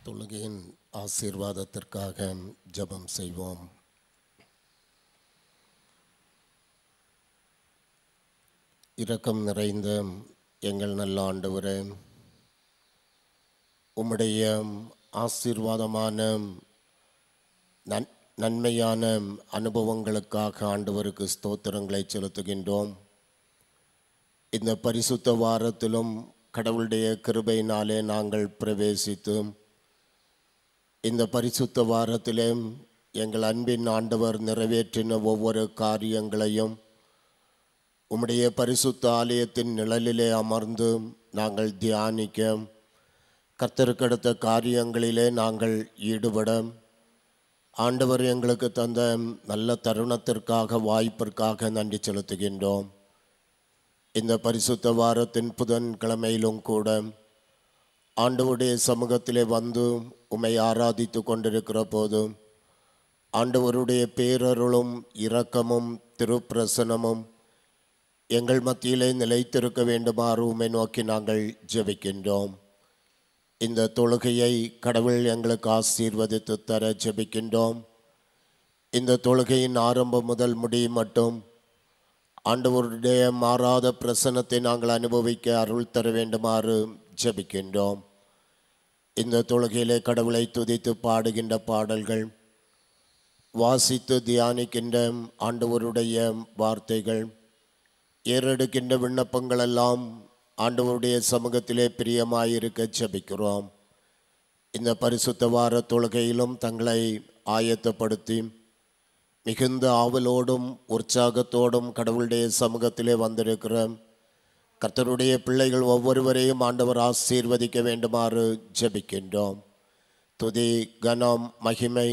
தொழுகையின் ஆசீர்வாதத்திற்காக ஜெபம் செய்வோம். இரக்கம் நிறைந்த எங்கள் நல்ல ஆண்டவரே, உம்முடைய ஆசீர்வாதமான நன்மையான அனுபவங்களுக்காக ஆண்டவருக்கு ஸ்தோத்திரங்களை செலுத்துகின்றோம். இந்த பரிசுத்த வாரத்திலும் கடவுளுடைய கிருபையினாலே நாங்கள் பிரவேசித்து இந்த பரிசுத்த வாரத்திலே எங்கள் அன்பின் ஆண்டவர் நிறைவேற்றின ஒவ்வொரு காரியங்களையும் உம்முடைய பரிசுத்த ஆலயத்தின் நிழலிலே அமர்ந்து நாங்கள் தியானிக்க, கர்த்தருக்கடுத்த காரியங்களிலே நாங்கள் ஈடுபட ஆண்டவர் எங்களுக்கு தந்த நல்ல தருணத்திற்காக வாய்ப்பிற்காக நன்றி செலுத்துகின்றோம். இந்த பரிசுத்த வாரத்தின் புதன்கிழமையிலும் கூட ஆண்டவருடைய சமூகத்திலே வந்து உம்மை ஆராதித்து கொண்டிருக்கிற போது ஆண்டவருடைய பேரருளும் இரக்கமும் திருப்பிரசனமும் எங்கள் மத்தியிலே நிலைத்திருக்க வேண்டுமாறு உம்மை நோக்கி நாங்கள் ஜெபிக்கின்றோம். இந்த தொழுகையை கடவுள் எங்களுக்கு ஆசீர்வதித்து தர ஜெபிக்கின்றோம். இந்த தொழுகையின் ஆரம்பம் முதல் முடியும் மட்டும் ஆண்டவருடைய மாறாத பிரசன்னத்தை நாங்கள் அனுபவிக்க அருள் தர வேண்டுமாறு ஜெபிக்கின்றோம். இந்த தொழுகையிலே கடவுளை துதித்து பாடுகின்ற பாடல்கள், வாசித்து தியானிக்கின்ற ஆண்டவருடைய வார்த்தைகள், ஏறெடுக்கின்ற விண்ணப்பங்கள் எல்லாம் ஆண்டவருடைய சமூகத்திலே பிரியமாயிருக்க ஜெபிக்கிறோம். இந்த பரிசுத்த வார தொழுகையிலும் தங்களை ஆயத்தப்படுத்தி மிகுந்த ஆவலோடும் உற்சாகத்தோடும் கடவுளுடைய சமூகத்திலே வந்திருக்கிற கர்த்தருடைய பிள்ளைகள் ஒவ்வொருவரையும் ஆண்டவர் ஆசீர்வதிக்க வேண்டுமாறு ஜெபிக்கின்றோம். துதி, கனம், மகிமை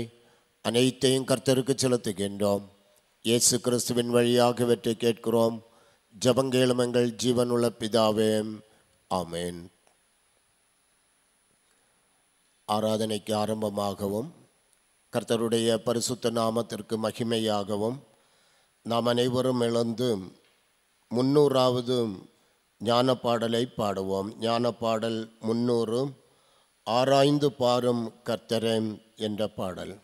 அனைத்தையும் கர்த்தருக்கு செலுத்துகின்றோம். இயேசு கிறிஸ்துவின் வழியாக வெற்றி கேட்கிறோம். ஜெபங்கேளும் எங்கள் ஜீவனுள்ள பிதாவே, ஆமேன். ஆராதனைக்கு ஆரம்பமாகவும் கர்த்தருடைய பரிசுத்த நாமத்திற்கு மகிமையாகவும் நாம் அனைவரும் எழுந்து 300வது ஞான பாடலை பாடுவோம். ஞான பாடல் 300, ஆராய்ந்து பாரும் கர்த்தரே என்ற பாடல்.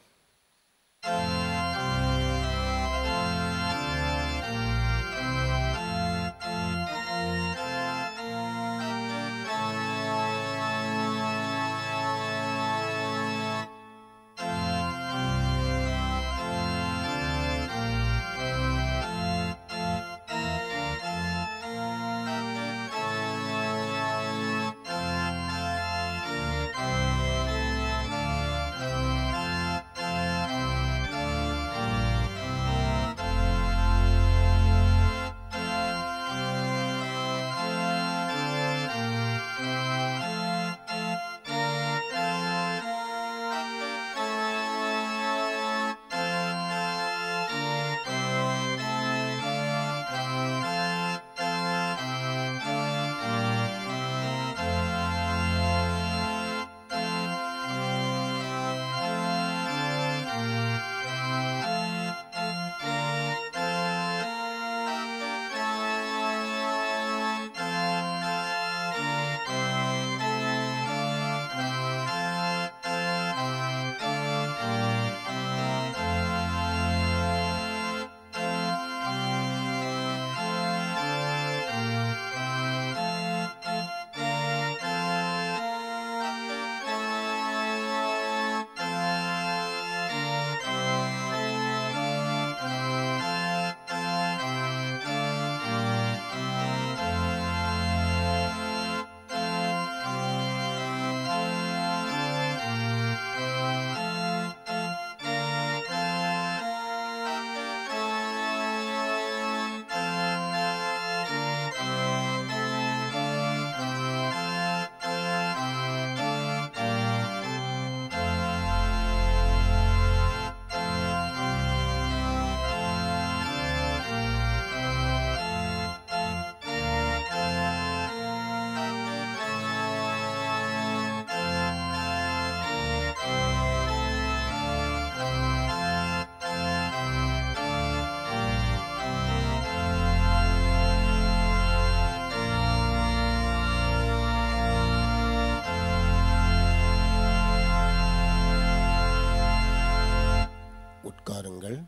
உட்காருங்கள்.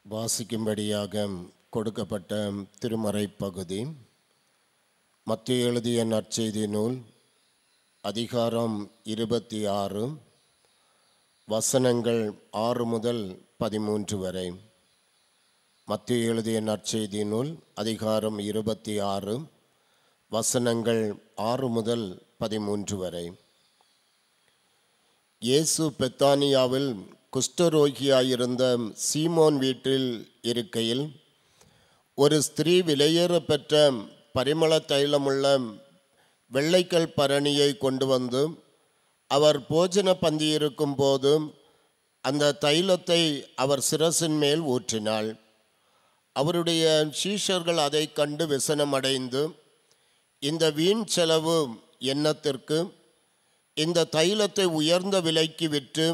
வாசிக்கும்படியாக கொடுக்கப்பட்ட திருமறை பகுதி மத்தேயு எழுதிய நற்செய்தி நூல் அதிகாரம் 26 வசனங்கள் 6 முதல் 13 வரை. மத்தேயு எழுதிய நற்செய்தி நூல் அதிகாரம் 26 வசனங்கள் 6 முதல் 13 வரை. இயேசு பெத்தானியாவில் குஷ்டரோகியாயிருந்த சீமோன் வீட்டில் இருக்கையில் ஒரு ஸ்திரீ விலையேற பெற்ற பரிமள தைலமுள்ள வெள்ளைக்கல் பரணியை கொண்டு வந்து அவர் போஜன பந்தியிருக்கும் போது அந்த தைலத்தை அவர் சிரசின் மேல் ஊற்றினாள். அவருடைய சீஷர்கள் அதை கண்டு விசனமடைந்து, இந்த வீண் செலவு என்னத்திற்கு? இந்த தைலத்தை உயர்ந்த விலைக்கு விற்று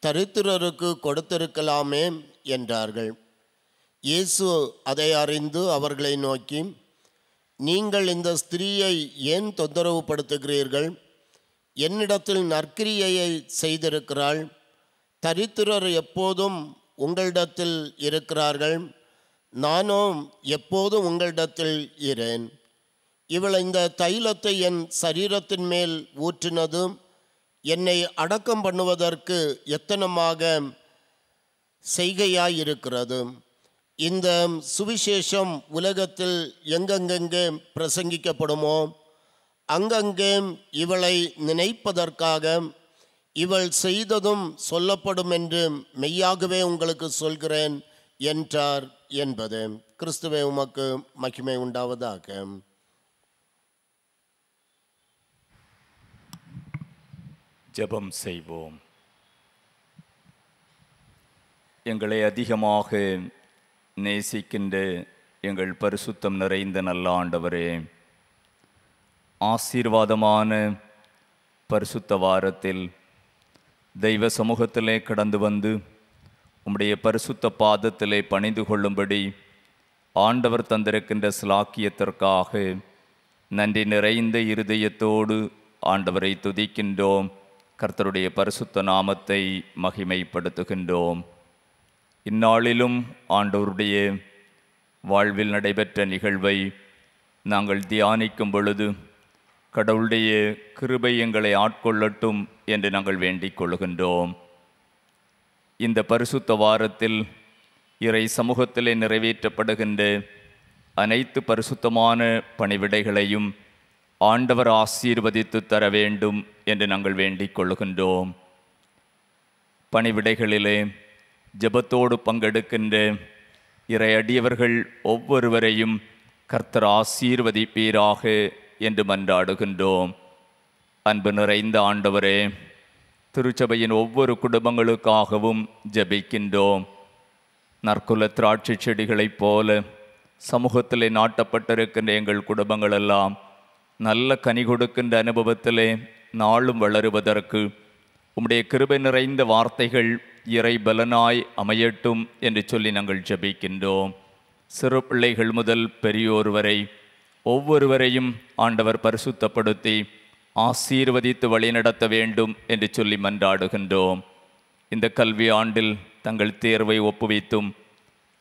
தரித்திரருக்கு கொடுத்திருக்கலாமே என்றார்கள். இயேசு அதை அறிந்து அவர்களை நோக்கி, நீங்கள் இந்த ஸ்திரீயை ஏன் தொந்தரவு படுத்துகிறீர்கள்? என்னிடத்தில் நற்கிரியையை செய்திருக்கிறாள். தரித்திரர் எப்போதும் உங்களிடத்தில் இருக்கிறார்கள், நானும் எப்போதும் உங்களிடத்தில் இரேன். இவள் இந்த தைலத்தை என் சரீரத்தின் மேல் ஊற்றினது என்னை அடக்கம் பண்ணுவதற்கு எத்தனமாக செய்கையாயிருக்கிறது. இந்த சுவிசேஷம் உலகத்தில் எங்கெங்கே பிரசங்கிக்கப்படுமோ அங்கங்கே இவளை நினைப்பதற்காக இவள் செய்ததும் சொல்லப்படும் என்று மெய்யாகவே உங்களுக்கு சொல்கிறேன் என்றார் என்பது. கிறிஸ்துவே உமக்கு மகிமை உண்டாவதாக. ஜெபம் செய்வோம். எங்களை அதிகமாக நேசிக்கின்ற எங்கள் பரிசுத்தம் நிறைந்த நல்ல ஆண்டவரே, ஆசீர்வாதமான பரிசுத்த வாரத்தில் தெய்வ சமூகத்திலே கடந்து வந்து உம்முடைய பரிசுத்த பாதத்திலே பணிந்து கொள்ளும்படி ஆண்டவர் தந்திருக்கின்ற ஸ்லாக்கியத்திற்காக நன்றி நிறைந்த இருதயத்தோடு ஆண்டவரை துதிக்கின்றோம். கர்த்தருடைய பரிசுத்த நாமத்தை மகிமைப்படுத்துகின்றோம். இந்நாளிலும் ஆண்டவருடைய வாழ்வில் நடைபெற்ற நிகழ்வை நாங்கள் தியானிக்கும் பொழுது கடவுளுடைய கிருபை எங்களை ஆட்கொள்ளட்டும் என்று நாங்கள் வேண்டிக் கொள்கின்றோம். இந்த பரிசுத்த வாரத்தில் இறை சமூகத்திலே நிறைவேற்றப்படுகின்ற அனைத்து பரிசுத்தமான பணிவிடைகளையும் ஆண்டவர் ஆசீர்வதித்து தர வேண்டும் என்று நாங்கள் வேண்டிக் கொள்கின்றோம். பணிவிடைகளிலே ஜெபத்தோடு பங்கெடுக்கின்ற இறை அடியவர்கள் ஒவ்வொருவரையும் கர்த்தர் ஆசீர்வதிப்பீராக என்று மன்றாடுகின்றோம். அன்பு நிறைந்த ஆண்டவரே, திருச்சபையின் ஒவ்வொரு குடும்பங்களுக்காகவும் ஜெபிக்கின்றோம். நற்குல திராட்சை செடிகளைப் போல சமூகத்திலே நாட்டப்பட்டிருக்கின்ற எங்கள் குடும்பங்களெல்லாம் நல்ல கனி கொடுக்கின்ற அனுபவத்திலே நாளும் வளருவதற்கு உம்முடைய கிருபை நிறைந்த வார்த்தைகள் இறை பலனாய் அமையட்டும் என்று சொல்லி நாங்கள் ஜெபிக்கின்றோம். சிறு பிள்ளைகள் முதல் பெரியோர் வரை ஒவ்வொருவரையும் ஆண்டவர் பரிசுத்தப்படுத்தி ஆசீர்வதித்து வழிநடத்த வேண்டும் என்று சொல்லி மன்றாடுகின்றோம். இந்த கல்வி ஆண்டில் தங்கள் தேர்வை ஒப்புவித்தும்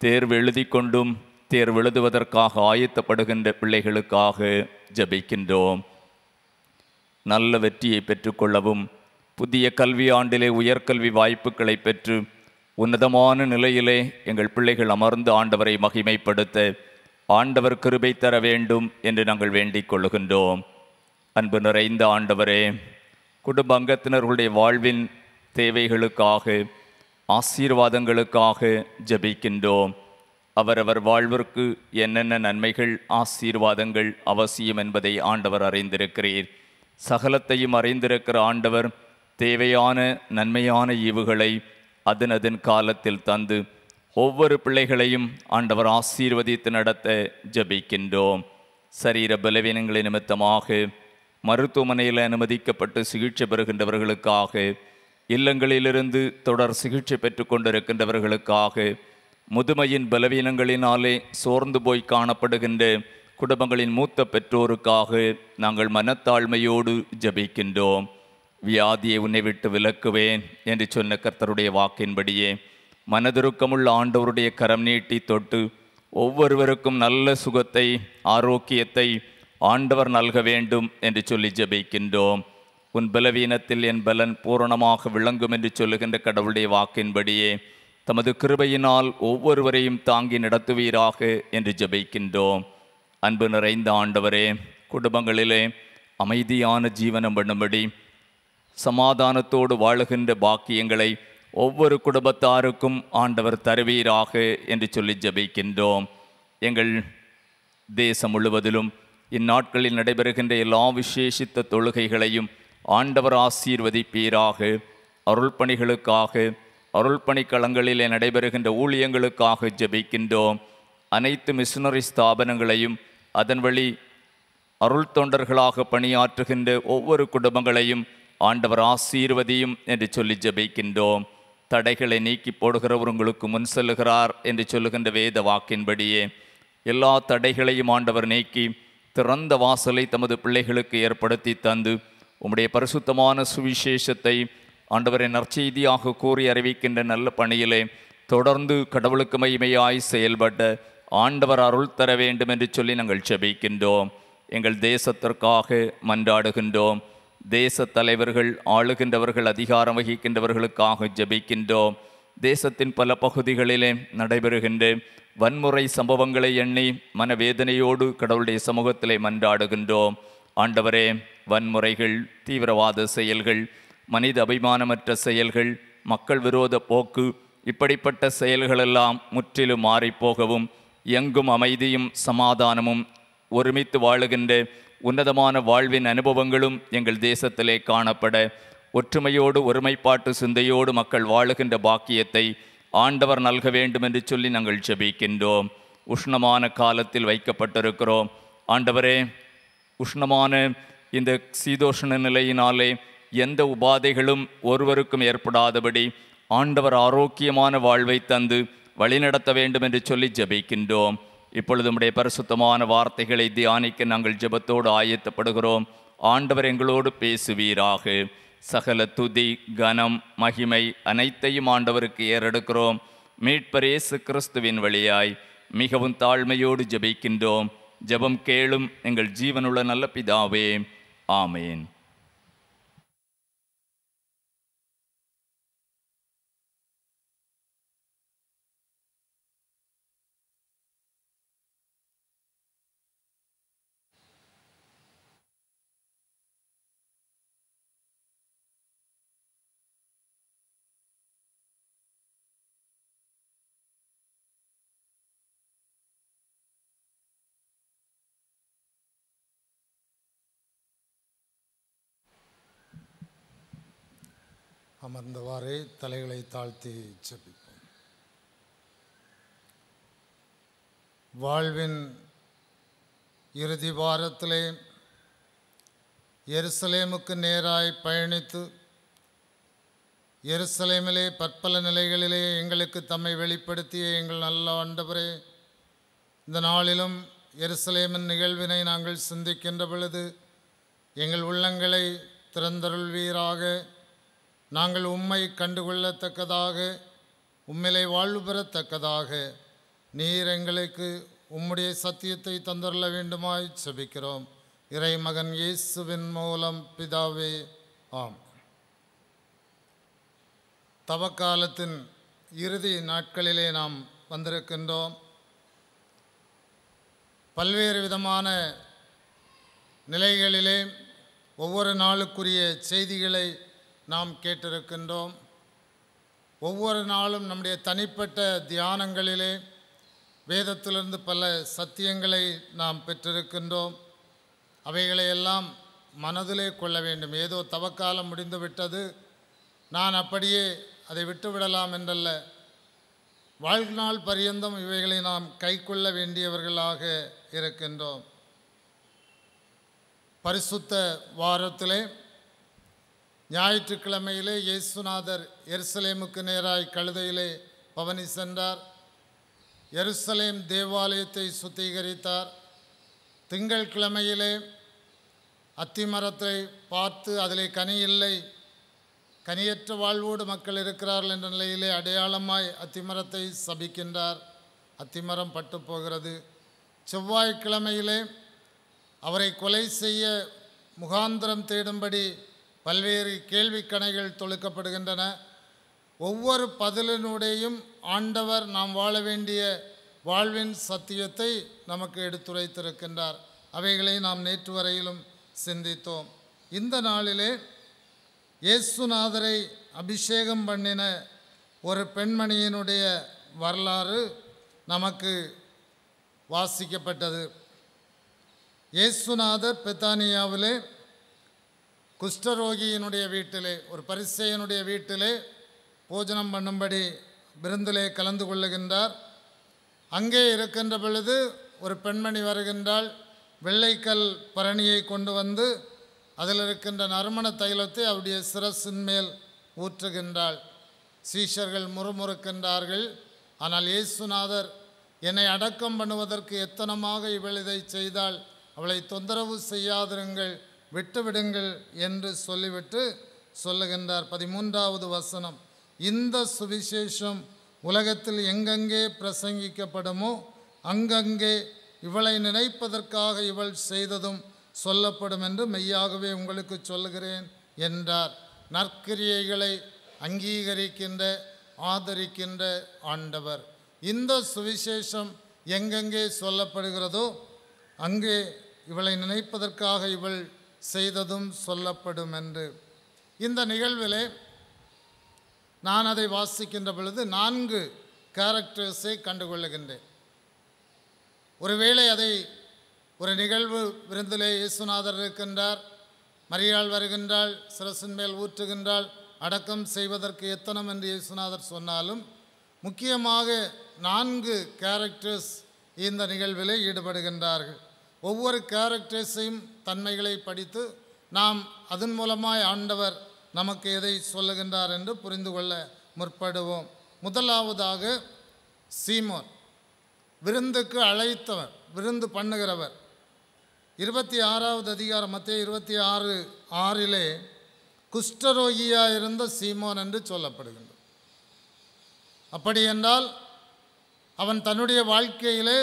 தேர்வு எழுதி கொண்டும் தேர்வு எழுதுவதற்காக ஆயத்தப்படுகின்ற பிள்ளைகளுக்காக ஜெபிக்கின்றோம். நல்ல வெற்றியை பெற்றுக்கொள்ளவும் புதிய கல்வி ஆண்டிலே உயர்கல்வி வாய்ப்புகளை பெற்று உன்னதமான நிலையிலே எங்கள் பிள்ளைகள் அமர்ந்து ஆண்டவரை மகிமைப்படுத்த ஆண்டவர் கிருபை தர வேண்டும் என்று நாங்கள் வேண்டிக் கொள்கின்றோம். அன்பு நிறைந்த ஆண்டவரே, குடும்ப அங்கத்தினர்களுடைய வாழ்வின் தேவைகளுக்காக ஆசீர்வாதங்களுக்காக ஜெபிக்கின்றோம். அவரவர் வாழ்விற்கு என்னென்ன நன்மைகள் ஆசீர்வாதங்கள் அவசியம் என்பதை ஆண்டவர் அறிந்திருக்கிறீர். சகலத்தையும் அறிந்திருக்கிற ஆண்டவர் தேவையான நன்மையான ஈவுகளை அதன் காலத்தில் தந்து ஒவ்வொரு பிள்ளைகளையும் ஆண்டவர் ஆசீர்வதித்து நடத்த ஜெபிக்கின்றோம். சரீர பலவீனங்களின் நிமித்தமாக மருத்துவமனையில் அனுமதிக்கப்பட்டு சிகிச்சை பெறுகின்றவர்களுக்காக, இல்லங்களிலிருந்து தொடர் சிகிச்சை பெற்று கொண்டிருக்கின்றவர்களுக்காக, முதுமையின் பலவீனங்களினாலே சோர்ந்து போய் காணப்படுகின்ற குடும்பங்களின் மூத்த பெற்றோருக்காக நாங்கள் மனத்தாழ்மையோடு ஜெபிக்கின்றோம். வியாதியை உன்னை விட்டு விலக்குவேன் என்று சொன்ன கர்த்தருடைய வாக்கின்படியே மனதுருக்கமுள்ள ஆண்டவருடைய கரம் நீட்டி தொட்டு ஒவ்வொருவருக்கும் நல்ல சுகத்தை, ஆரோக்கியத்தை ஆண்டவர் நல்க வேண்டும் என்று சொல்லி ஜெபிக்கின்றோம். உன் பலவீனத்தில் என் பலன் பூரணமாக விளங்கும் என்று சொல்லுகின்ற கடவுளுடைய வாக்கின்படியே தமது கிருபையினால் ஒவ்வொருவரையும் தாங்கி நடத்துவீராக என்று ஜெபிக்கின்றோம். அன்பு நிறைந்த ஆண்டவரே, குடும்பங்களிலே அமைதியான ஜீவனம் பண்ணும்படி சமாதானத்தோடு வாழுகின்ற பாக்கியங்களை ஒவ்வொரு குடும்பத்தாருக்கும் ஆண்டவர் தருவீராக என்று சொல்லி ஜெபிக்கின்றோம். எங்கள் தேசம் முழுவதிலும் இந்நாட்களில் நடைபெறுகின்ற எல்லா விசேஷித்த தொழுகைகளையும் ஆண்டவர் ஆசீர்வதிப்பீராக. அருள் பணிகளுக்காக, அருள் பணிக்களங்களிலே நடைபெறுகின்ற ஊழியங்களுக்காக ஜெபிக்கின்றோம். அனைத்து மிஷனரி ஸ்தாபனங்களையும் அதன் வழி அருள் தொண்டர்களாக பணியாற்றுகின்ற ஒவ்வொரு குடும்பங்களையும் ஆண்டவர் ஆசீர்வதியும் என்று சொல்லி ஜெபிக்கின்றோம். தடைகளை நீக்கி போடுகிறவர் உங்களுக்கு முன் செல்லுகிறார் என்று சொல்லுகின்ற வேத வாக்கின்படியே எல்லா தடைகளையும் ஆண்டவர் நீக்கி திறந்த வாசலை தமது பிள்ளைகளுக்கு ஏற்படுத்தி தந்து உம்முடைய பரிசுத்தமான சுவிசேஷத்தை ஆண்டவரை நற்செய்தியாக கூறி அறிவிக்கின்ற நல்ல பணியிலே தொடர்ந்து கடவுளுக்கு மகிமையாய் செயல்பட்ட ஆண்டவர் அருள் தர வேண்டும் என்று சொல்லி நாங்கள் ஜெபிக்கின்றோம். எங்கள் தேசத்திற்காக மன்றாடுகின்றோம். தேச தலைவர்கள், ஆளுகின்றவர்கள், அதிகாரம் வகிக்கின்றவர்களுக்காக ஜெபிக்கின்றோம். தேசத்தின் பல பகுதிகளிலே நடைபெறுகின்ற வன்முறை சம்பவங்களை எண்ணி மனவேதனையோடு கடவுளுடைய சமூகத்திலே மன்றாடுகின்றோம். ஆண்டவரே, வன்முறைகள், தீவிரவாத செயல்கள், மனித அபிமானமற்ற செயல்கள், மக்கள் விரோத போக்கு, இப்படிப்பட்ட செயல்களெல்லாம் முற்றிலும் மாறிப்போகவும் எங்கும் அமைதியும் சமாதானமும் ஒருமித்து வாழுகின்ற உன்னதமான வாழ்வின் அனுபவங்களும் எங்கள் தேசத்திலே காணப்பட ஒற்றுமையோடு ஒருமைப்பாட்டு சிந்தையோடு மக்கள் வாழுகின்ற பாக்கியத்தை ஆண்டவர் நல்க வேண்டும் என்று சொல்லி நாங்கள் ஜெபிக்கின்றோம். உஷ்ணமான காலத்தில் வைக்கப்பட்டிருக்கிறோம். ஆண்டவரே, உஷ்ணமான இந்த சீதோஷ்ண நிலையினாலே எந்த உபாதைகளும் ஒருவருக்கும் ஏற்படாதபடி ஆண்டவர் ஆரோக்கியமான வாழ்வை தந்து வழிநடத்த வேண்டும் என்று சொல்லி ஜெபிக்கின்றோம். இப்பொழுது உம்முடைய பரிசுத்தமான வார்த்தைகளை தியானிக்க நாங்கள் ஜெபத்தோடு ஆயத்தப்படுகிறோம். ஆண்டவர் எங்களோடு பேசுவீராக. சகல துதி, கனம், மகிமை அனைத்தையும் ஆண்டவருக்கு ஏறெடுக்கிறோம். மீட்பர் இயேசு கிறிஸ்துவின் வழியாய் மிகவும் தாழ்மையோடு ஜெபிக்கின்றோம். ஜெபம் கேளும் எங்கள் ஜீவனுள்ள நல்ல பிதாவே, ஆமேன். அமர்ந்தவாறே தலைகளை தாழ்த்தி ஜெபிப்போம். வாழ்வின் இறுதி வாரத்திலே எருசலேமுக்கு நேராய் பயணித்து எருசலேமிலே பற்பல நிலைகளிலே எங்களுக்கு தம்மை வெளிப்படுத்திய எங்கள் நல்ல ஆண்டவரே, இந்த நாளிலும் எருசலேமின் நிகழ்வினை நாங்கள் சிந்திக்கின்ற பொழுது எங்கள் உள்ளங்களை திறந்தருள்வீராக. நாங்கள் உம்மை கண்டுகொள்ளத்தக்கதாக, உம்மிலே வாழ்வு பெறத்தக்கதாக நீர் எங்களுக்கு உம்முடைய சத்தியத்தை தந்தருள வேண்டுமாய் செபிக்கிறோம். இறை மகன் இயேசுவின் மூலம் பிதாவே, ஆம். தவக்காலத்தின் இறுதி நாட்களிலே நாம் வந்திருக்கின்றோம். பல்வேறு விதமான நிலைகளிலே ஒவ்வொரு நாளுக்குரிய செய்திகளை நாம் கேட்டிருக்கின்றோம். ஒவ்வொரு நாளும் நம்முடைய தனிப்பட்ட தியானங்களிலே வேதத்திலிருந்து பல சத்தியங்களை நாம் பெற்றிருக்கின்றோம். அவைகளையெல்லாம் மனதிலே கொள்ள வேண்டும். ஏதோ தவக்காலம் முடிந்து விட்டது, நான் அப்படியே அதை விட்டுவிடலாம் என்றல்ல. வாழ்நாள் பரியந்தம் இவைகளை நாம் கைக்கொள்ள வேண்டியவர்களாக இருக்கின்றோம். பரிசுத்த வாரத்திலே ஞாயிற்றுக்கிழமையிலே இயேசுநாதர் எருசலேமுக்கு நேராய் கழுதையிலே பவனி சென்றார். எருசலேம் தேவாலயத்தை சுத்திகரித்தார். திங்கட்கிழமையிலே அத்திமரத்தை பார்த்து அதிலே கனி இல்லை, கனியற்ற வாழ்வோடு மக்கள் இருக்கிறார்கள் என்ற நிலையிலே அடையாளமாய் அத்திமரத்தை சபிக்கின்றார். அத்திமரம் பட்டு போகிறது. செவ்வாய்க்கிழமையிலே அவரை கொலை செய்ய முகாந்திரம் தேடும்படி பல்வேறு கேள்விக்கணைகள் தொடுக்கப்படுகின்றன. ஒவ்வொரு பதிலினுடையும் ஆண்டவர் நாம் வாழ வேண்டிய வாழ்வின் சத்தியத்தை நமக்கு எடுத்துரைத்திருக்கின்றார். அவைகளை நாம் நேற்று வரையிலும் சிந்தித்தோம். இந்த நாளிலே இயேசுநாதரை அபிஷேகம் பண்ணின ஒரு பெண்மணியினுடைய வரலாறு நமக்கு வாசிக்கப்பட்டது. இயேசுநாதர் பெத்தானியாவிலே குஷ்டரோகியினுடைய வீட்டிலே, ஒரு பரிசேயனுடைய வீட்டிலே போஜனம் பண்ணும்படி விருந்திலே கலந்து கொள்ளுகின்றார். அங்கே இருக்கின்ற பொழுது ஒரு பெண்மணி வருகின்றாள். வெள்ளைக்கல் பரணியை கொண்டு வந்து அதில் இருக்கின்ற நறுமண தைலத்தை அவருடைய சிரசின் மேல் ஊற்றுகின்றாள். சீஷர்கள் முறுமுறுக்கின்றார்கள். ஆனால் இயேசுநாதர், என்னை அடக்கம் பண்ணுவதற்கு எத்தனமாக இவள் இதை செய்தால், அவளை தொந்தரவு செய்யாதிருங்கள், விட்டுவிடுங்கள் என்று சொல்லிவிட்டு சொல்லுகின்றார். 13வது வசனம், இந்த சுவிசேஷம் உலகத்தில் எங்கெங்கே பிரசங்கிக்கப்படுமோ அங்கங்கே இவளை நினைப்பதற்காக இவள் செய்ததும் சொல்லப்படும் என்று மெய்யாகவே உங்களுக்கு சொல்லுகிறேன் என்றார். நற்கிரியைகளை அங்கீகரிக்கின்ற ஆதரிக்கின்ற ஆண்டவர். இந்த சுவிசேஷம் எங்கெங்கே சொல்லப்படுகிறதோ அங்கே இவளை நினைப்பதற்காக இவள் செய்ததும் சொல்லப்படும் என்று. இந்த நிகழ்விலே நான் அதை வாசிக்கின்ற பொழுது 4 கேரக்டர்ஸை கண்டுகொள்ளுகின்றேன். ஒருவேளை அதை ஒரு நிகழ்வு விருந்திலே இயேசுநாதர் இருக்கின்றார், மரியாள் வருகின்றாள், சிரசின் மேல் ஊற்றுகின்றாள், அடக்கம் செய்வதற்கு எத்தனம் என்று இயேசுநாதர் சொன்னாலும் முக்கியமாக 4 கேரக்டர்ஸ் இந்த நிகழ்விலே ஈடுபடுகின்றார்கள். ஒவ்வொரு கேரக்டர்ஸையும் தன்மைகளை படித்து நாம் அதன் மூலமாய் ஆண்டவர் நமக்கு எதை சொல்லுகின்றார் என்று புரிந்து கொள்ள முற்படுவோம். முதலாவதாக சீமோன், விருந்துக்கு அழைத்தவர், விருந்து பண்ணுகிறவர். 26வது அதிகாரம் மத்தேயு 26:6 குஷ்டரோகியாக இருந்த சீமோன் என்று சொல்லப்படுகின்றது. அப்படி என்றால் அவன் தன்னுடைய வாழ்க்கையிலே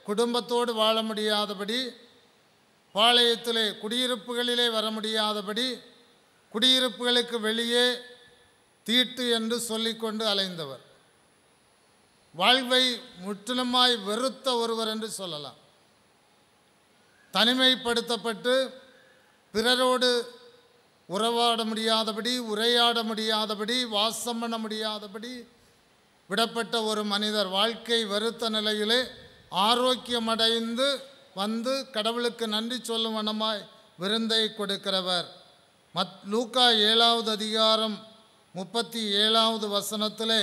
குடும்பத்தோடு வாழ முடியாதபடி, பாளையத்திலே குடியிருப்புகளிலே வர முடியாதபடி, குடியிருப்புகளுக்கு வெளியே தீட்டு என்று சொல்லிக்கொண்டு அலைந்தவர், வாழ்வை முற்றிலுமாய் வெறுத்த ஒருவர் என்று சொல்லலாம். தனிமைப்படுத்தப்பட்டு பிறரோடு உறவாட முடியாதபடி, உரையாட முடியாதபடி, வாசம் பண்ண முடியாதபடி விடப்பட்ட ஒரு மனிதர், வாழ்க்கை வெறுத்த நிலையிலே ஆரோக்கியமடைந்து வந்து கடவுளுக்கு நன்றி சொல்லும் வண்ணமாய் விருந்தை கொடுக்கிறவர். லூக்கா 7வது அதிகாரம் 37வது வசனத்திலே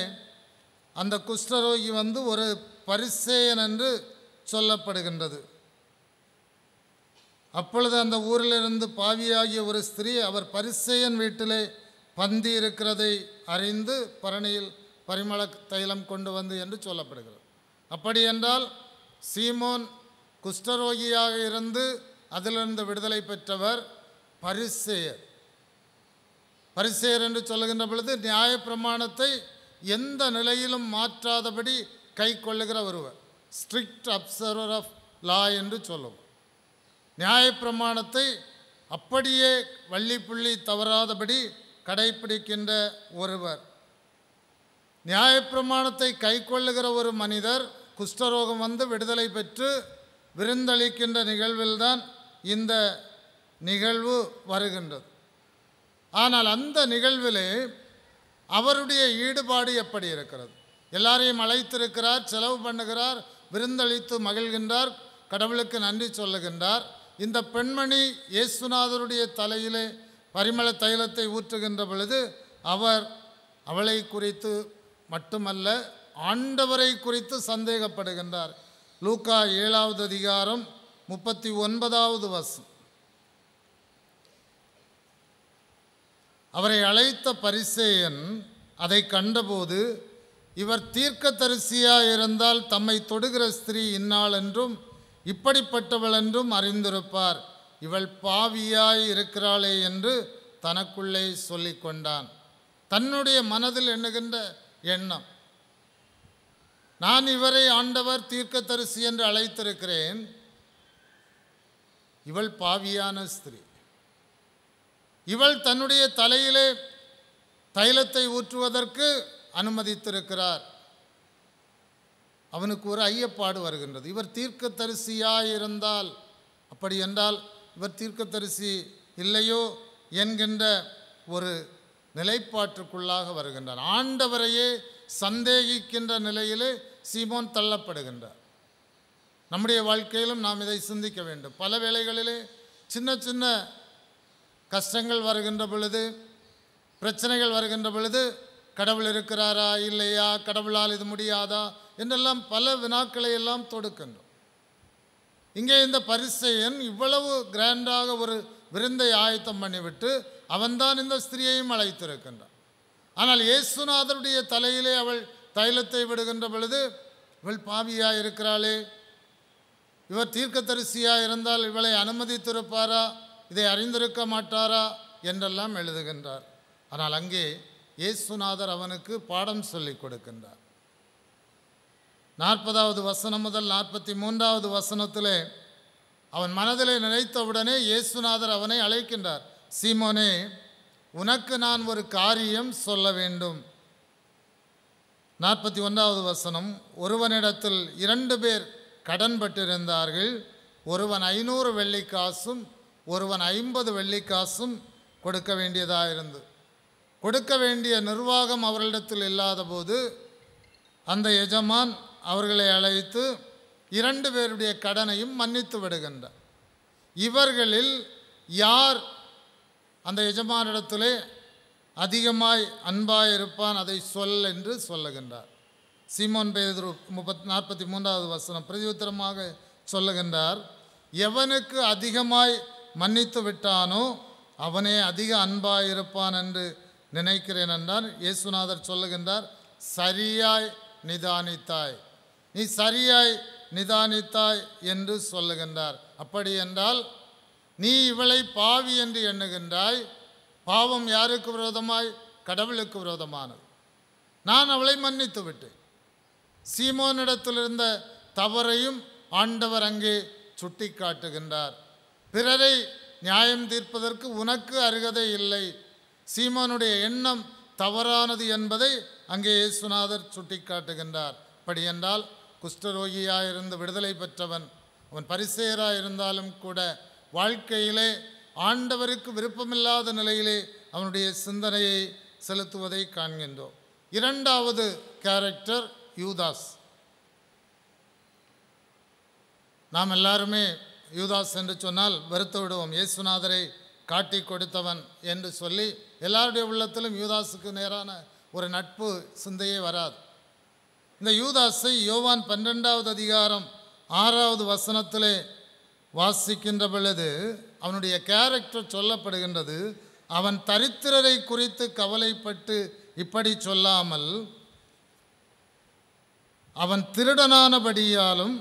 அந்த குஷ்டரோகி வந்து ஒரு பரிசேயன் என்று சொல்லப்படுகின்றது. அப்பொழுது அந்த ஊரிலிருந்து பாவியாகிய ஒரு ஸ்திரீ அவர் பரிசேயன் வீட்டிலே பந்தி இருக்கிறதை அறிந்து பரணியில் பரிமள தைலம் கொண்டு வந்து என்று சொல்லப்படுகிறது. அப்படி என்றால் சீமோன் குஷ்டரோகியாக இருந்து அதிலிருந்து விடுதலை பெற்றவர் பரிசேயர். பரிசேயர் என்று சொல்லுகின்ற பொழுது நியாயப்பிரமாணத்தை எந்த நிலையிலும் மாற்றாதபடி கை கொள்ளுகிற ஒருவர், ஸ்ட்ரிக்ட் அப்சர்வர் ஆஃப் லா என்று சொல்லுவோம். நியாயப்பிரமாணத்தை அப்படியே வள்ளி புள்ளி தவறாதபடி கடைப்பிடிக்கின்ற ஒருவர். நியாயப்பிரமாணத்தை கை கொள்ளுகிற ஒரு மனிதர் குஷ்டரோகம் வந்து விடுதலை பெற்று விருந்தளிக்கின்ற நிகழ்வில்தான் இந்த நிகழ்வு வருகின்றது. ஆனால் அந்த நிகழ்விலே அவருடைய ஈடுபாடு எப்படி இருக்கிறது? எல்லாரையும் அழைத்திருக்கிறார், செலவு பண்ணுகிறார், விருந்தளித்து மகிழ்கின்றார், கடவுளுக்கு நன்றி சொல்லுகின்றார். இந்த பெண்மணி இயேசுநாதருடைய தலையிலே பரிமள தைலத்தை ஊற்றுகின்ற பொழுது அவளை குறித்து மட்டுமல்ல ஆண்டவரை குறித்து சந்தேகப்படுகின்றார். லூக்கா 7வது அதிகாரம் 39வது வசனம், அவரை அழைத்த பரிசேயன் அதை கண்டபோது, இவர் தீர்க்கதரிசியாக இருந்தால் தம்மை தொடுகிற ஸ்திரீ இன்னாள் என்றும் இப்படிப்பட்டவள் என்றும் அறிந்திருப்பார். இவள் பாவியாய் இருக்கிறாளே என்று தனக்குள்ளே சொல்லி கொண்டான். தன்னுடைய மனதில் எண்ணுகின்ற எண்ணம், நான் இவரை ஆண்டவர் தீர்க்கதரிசி என்று அழைத்திருக்கிறேன், இவள் பாவியான ஸ்திரீ, இவள் தன்னுடைய தலையிலே தைலத்தை ஊற்றுவதற்கு அனுமதித்திருக்கிறார். அவனுக்கு ஒரு ஐயப்பாடு வருகின்றது. இவர் தீர்க்கதரிசியாய் இருந்தால், அப்படி என்றால் இவர் தீர்க்கதரிசி இல்லையோ என்கின்ற ஒரு நிலைப்பாட்டுக்குள்ளாக வருகின்றார். ஆண்டவரையே சந்தேகிக்கின்ற நிலையிலே சீமோன் தள்ளப்படுகின்றார். நம்முடைய வாழ்க்கையிலும் நாம் இதை சிந்திக்க வேண்டும். பல வேளைகளிலே சின்ன சின்ன கஷ்டங்கள் வருகின்ற பொழுது, பிரச்சனைகள் வருகின்ற பொழுது, கடவுள் இருக்கிறாரா இல்லையா, கடவுளால் இது முடியாதா என்றெல்லாம் பல வினாக்களை எல்லாம் தொடுக்கின்றோம். இங்கே இந்த பரிசேயன் இவ்வளவு கிராண்டாக ஒரு விருந்தை ஆயத்தம் பண்ணிவிட்டு அவன்தான் இந்த ஸ்திரீயையும் அழைத்திருக்கின்றான். ஆனால் இயேசுநாதருடைய தலையிலே அவள் தைலத்தை விடுகின்ற பொழுது, இவள் பாவியாக இருக்கிறாளே, இவர் தீர்க்கதரிசியாக இருந்தால் இவளை அனுமதித்திருப்பாரா, இதை அறிந்திருக்க மாட்டாரா என்றெல்லாம் எழுதுகின்றார். ஆனால் அங்கே இயேசுநாதர் அவனுக்கு பாடம் சொல்லிக் கொடுக்கின்றார். 40வது வசனம் முதல் 43வது வசனத்திலே அவன் மனதிலே நினைத்தவுடனே இயேசுநாதர் அவனை அழைக்கின்றார். சீமோனே, உனக்கு நான் ஒரு காரியம் சொல்ல வேண்டும். 41வது வசனம், ஒருவனிடத்தில் 2 பேர் கடன்பட்டிருந்தார்கள். ஒருவன் 500 வெள்ளிக்காசும் ஒருவன் 50 வெள்ளிக்காசும் கொடுக்க வேண்டியதாக இருந்தது. கொடுக்க வேண்டிய நிர்வாகம் அவர்களிடத்தில் இல்லாத போது அந்த எஜமான் அவர்களை அழைத்து 2 பேருடைய கடனையும் மன்னித்து விடுகின்றார். இவர்களில் யார் அந்த எஜமானிடத்திலே அதிகமாய் அன்பாயிருப்பான், அதை சொல் என்று சொல்லுகின்றார். சீமோன் பேதுரு 43வது வசனம் பிரதியுத்தரமாக சொல்லுகின்றார், எவனுக்கு அதிகமாய் மன்னித்து விட்டானோ அவனே அதிக அன்பாயிருப்பான் என்று நினைக்கிறேன் என்றார். இயேசுநாதர் சொல்லுகின்றார், சரியாய் நிதானித்தாய், நீ சரியாய் நிதானித்தாய் என்று சொல்லுகின்றார். அப்படி என்றால் நீ இவளை பாவி என்று எண்ணுகின்றாய். பாவம் யாருக்கு விரோதமாய்? கடவுளுக்கு விரோதமானது. நான் அவளை மன்னித்து விட்டேன். சீமோனிடத்தில் இருந்த தவறையும் ஆண்டவர் அங்கே சுட்டி காட்டுகின்றார். பிறரை நியாயம் தீர்ப்பதற்கு உனக்கு அருகதை இல்லை. சீமோனுடைய எண்ணம் தவறானது என்பதை அங்கே இயேசுநாதர் சுட்டி காட்டுகின்றார். அப்படி என்றால் குஷ்டரோகியாயிருந்து விடுதலை பெற்றவன், அவன் பரிசேயராக இருந்தாலும் கூட வாழ்க்கையிலே ஆண்டவருக்கு விருப்பமில்லாத நிலையிலே அவனுடைய சிந்தனையை செலுத்துவதை காண்கின்றோம். 2வது கேரக்டர் யூதாஸ். நாம் எல்லாருமே யூதாஸ் என்று சொன்னால் வெறுத்து விடுவோம். இயேசுநாதரை காட்டி கொடுத்தவன் என்று சொல்லி எல்லாருடைய உள்ளத்திலும் யூதாஸுக்கு நேரான ஒரு நட்பு சிந்தையே வராது. இந்த யூதாஸை யோவான் 12வது அதிகாரம் 6வது வசனத்திலே வாசிக்கின்ற பொழுது அவனுடைய கேரக்டர் சொல்லப்படுகின்றது. அவன் தரித்திரரை குறித்து கவலைப்பட்டு இப்படி சொல்லாமல், அவன் திருடனானபடியாலும்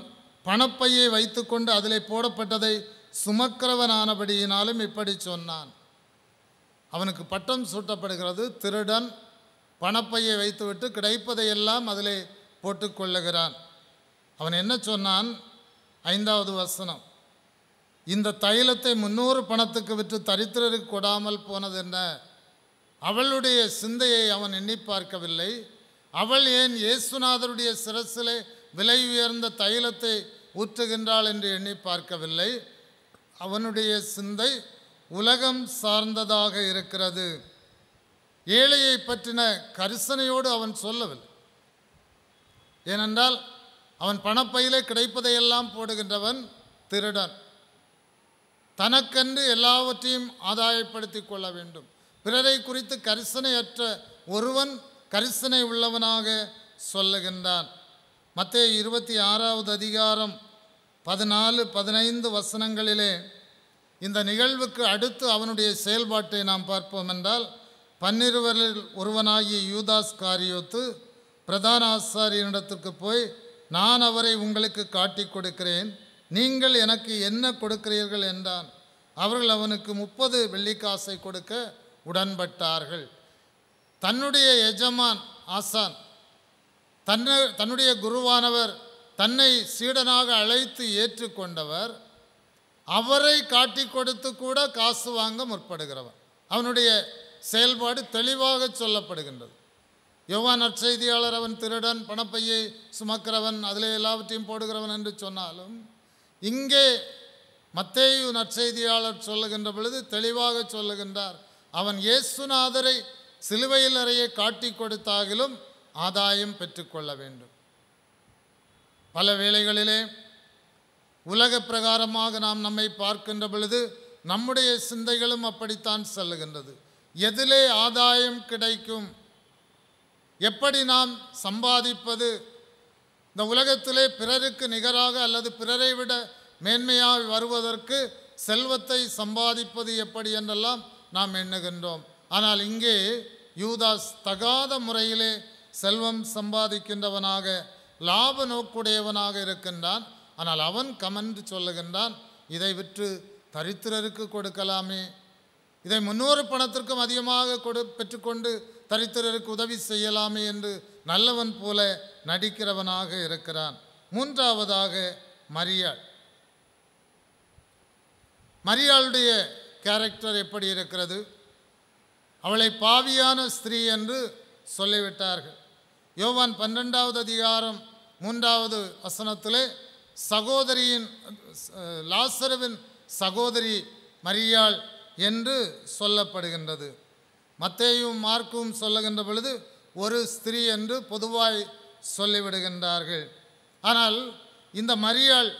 பணப்பையை வைத்துக்கொண்டு அதிலே போடப்பட்டதை சுமக்கிறவனானபடியினாலும் இப்படி சொன்னான். அவனுக்கு பட்டம் சூட்டப்படுகிறது. திருடன், பணப்பையை வைத்துவிட்டு கிடைப்பதையெல்லாம் அதிலே போட்டுக்கொள்ளுகிறான். அவன் என்ன சொன்னான்? 5வது வசனம், இந்த தைலத்தை 300 பணத்துக்கு விற்று தரித்திரருக்கு கொடாமல் போனது என்ன? அவளுடைய சிந்தையை அவன் எண்ணி பார்க்கவில்லை. அவள் ஏன் இயேசுநாதருடைய சிரசிலே விலை உயர்ந்த தைலத்தை ஊற்றுகின்றாள் என்று எண்ணி பார்க்கவில்லை. அவனுடைய சிந்தை உலகம் சார்ந்ததாக இருக்கிறது. ஏழையை பற்றின கரிசனையோடு அவன் சொல்லவில்லை. ஏனென்றால் அவன் பணப்பையிலே கிடைப்பதையெல்லாம் போடுகின்றவன், திருடன். தனக்கென்று எல்லாவற்றையும் ஆதாயப்படுத்தி கொள்ள வேண்டும். பிறரை குறித்து கரிசனையற்ற ஒருவன் கரிசனை உள்ளவனாக சொல்லுகின்றான். மத்தேயு 26வது அதிகாரம் 14-15 வசனங்களிலே இந்த நிகழ்வுக்கு அடுத்து அவனுடைய செயல்பாட்டை நாம் பார்ப்போம் என்றால், 12 ஒருவனாகிய யூதாஸ் காரியோத்து பிரதான ஆசாரியனிடத்திற்கு போய், நான் அவரை உங்களுக்கு காட்டி கொடுக்கிறேன், நீங்கள் எனக்கு என்ன கொடுக்கிறீர்கள் என்றான். அவர்கள் அவனுக்கு 30 வெள்ளிக்காசை கொடுக்க உடன்பட்டார்கள். தன்னுடைய எஜமான் ஆசான் தன்னுடைய குருவானவர் தன்னை சீடனாக அழைத்து ஏற்றுக்கொண்டவர் அவரை காட்டி கொடுத்து கூட காசு வாங்க முற்படுகிறவன். அவனுடைய செயல்பாடு தெளிவாக சொல்லப்படுகின்றது. யோவான் நற்செய்தியாளர் அவன் திருடன், பணப்பையை சுமக்கிறவன், அதிலே எல்லாவற்றையும் போடுகிறவன் என்று சொன்னாலும் இங்கே மத்தேயு நற்செய்தியாளர் சொல்லுகின்ற பொழுது தெளிவாக சொல்லுகின்றார், அவன் இயேசுநாதரை சிலுவையில் அறைய காட்டி கொடுத்தாகிலும் ஆதாயம் பெற்றுக்கொள்ள வேண்டும். பல வேளைகளிலே உலக பிரகாரமாக நாம் நம்மை பார்க்கின்ற பொழுது நம்முடைய சிந்தைகளும் அப்படித்தான் செல்லுகின்றது. எதிலே ஆதாயம் கிடைக்கும், எப்படி நாம் சம்பாதிப்பது, இந்த உலகத்திலே பிறருக்கு நிகராக அல்லது பிறரை விட மேன்மையாக வருவதற்கு செல்வத்தை சம்பாதிப்பது எப்படி என்றெல்லாம் நாம் எண்ணுகின்றோம். ஆனால் இங்கே யூதாஸ் தகாத முறையிலே செல்வம் சம்பாதிக்கின்றவனாக லாப நோக்குடையவனாக இருக்கின்றான். ஆனால் அவன் கமெண்ட் சொல்லுகின்றான், இதை விற்று தரித்திரருக்கு கொடுக்கலாமே, இதை 300 பணத்திற்கும் அதிகமாக பெற்றுக்கொண்டு தரித்திரருக்கு உதவி செய்யலாமே என்று நல்லவன் போல நடிக்கிறவனாக இருக்கிறான். மூன்றாவதாக மரியாளுடைய கேரக்டர் எப்படி இருக்கிறது? அவளை பாவியான ஸ்திரீ என்று சொல்லிவிட்டார்கள். யோவான் 12வது அதிகாரம் 3வது வசனத்திலே சகோதரியின் லாசருவின் சகோதரி மரியாள் என்று சொல்லப்படுகின்றது. மத்தேயும் மார்க்கும் சொல்லுகின்ற பொழுது ஒரு ஸ்திரீ என்று பொதுவாய் சொல்லிவிடுகின்றார்கள். ஆனால் இந்த மரியாள்